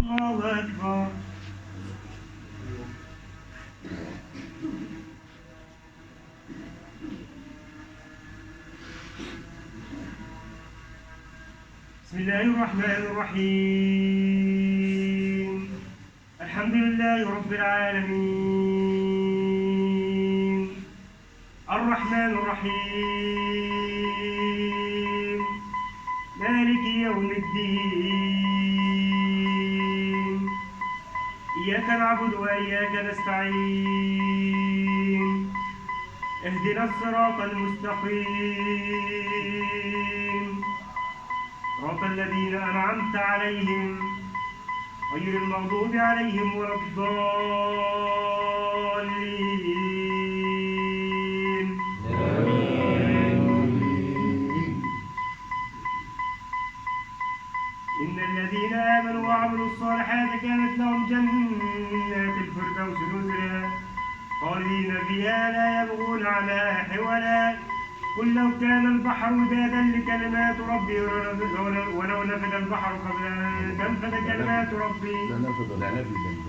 الله أكبر. بسم الله الرحمن الرحيم. الحمد لله رب العالمين، الرحمن الرحيم، مالك يوم الدين، إياك نعبد وإياك نستعين، اهدنا الصراط المستقيم، صراط الذين أنعمت عليهم غير المغضوب عليهم ولا الضالين. إن الذين آمنوا وعملوا الصالحات كانت لهم جنات الفردوس نزلا خالدين فيها لا يبغون عنها حولا. قل لو كان البحر مدادا لكلمات ربي ولو نفد البحر قبل أن تنفد كلمات ربي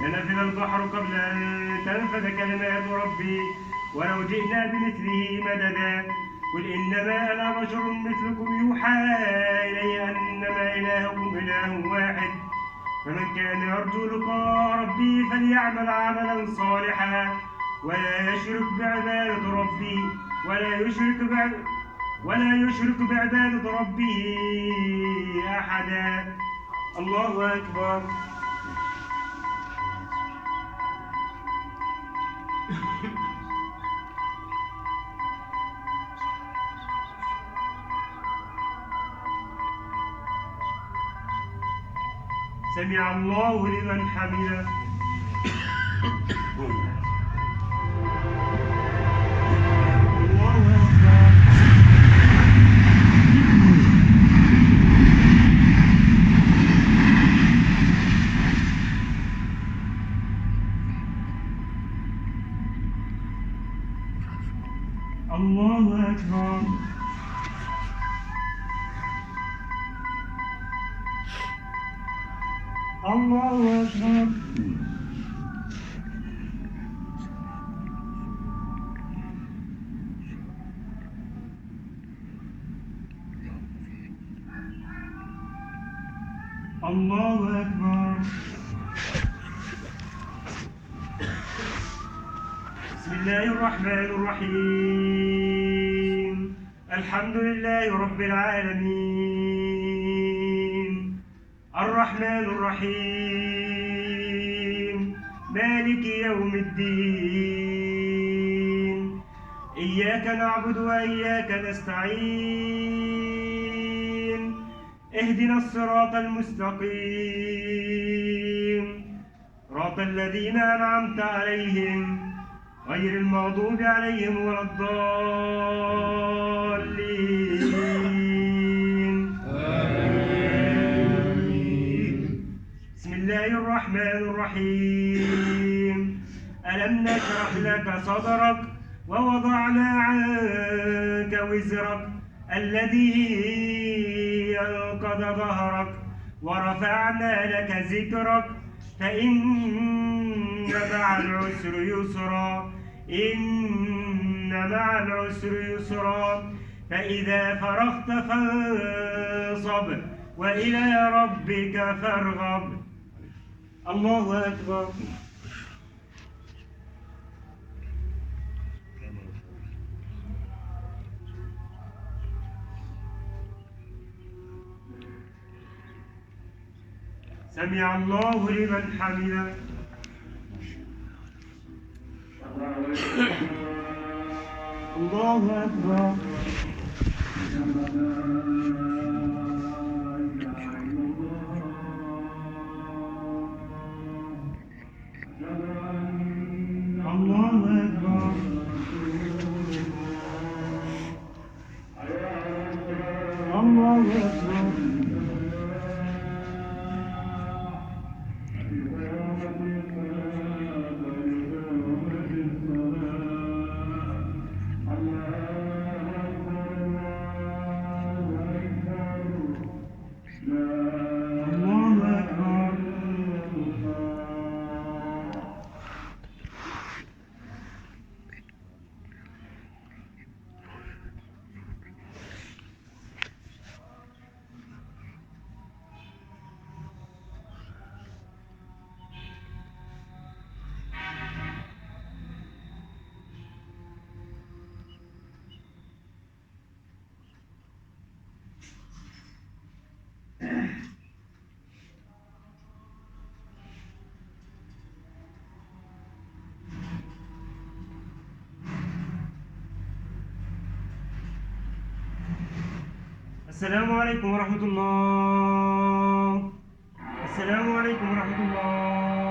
لنفد البحر قبل أن تنفد كلمات ربي ولو جئنا بمثله مددا. قل إنما أنا بشر مثلكم يوحى إلي أنما إلهكم إله واحد فمن كان يرجو لقاء ربي فليعمل عملا صالحا ولا يشرك بعبادة ربه أحدا. الله أكبر. سمع الله لمن حمده. الله أكبر. الله أكبر. الله أكبر. بسم الله الرحمن الرحيم. الحمد لله رب العالمين، الرحمن الرحيم، مالك يوم الدين، إياك نعبد وإياك نستعين، اهدنا الصراط المستقيم، صراط الذين أنعمت عليهم غير المغضوب عليهم ولا الضالين. آمين. بسم الله الرحمن الرحيم. ألم نشرح لك صدرك ووضعنا عنك وزرك الذي أنقض ظهرك ورفعنا لك ذكرك فإن مع العسر يسرا إن مع العسر يسرا فإذا فرغت فانصب وإلى ربك فارغب. الله أكبر. سمع الله لمن حمده. الله أكبر. الله أكبر. الله أكبر. السلام عليكم ورحمة الله. السلام عليكم ورحمة الله.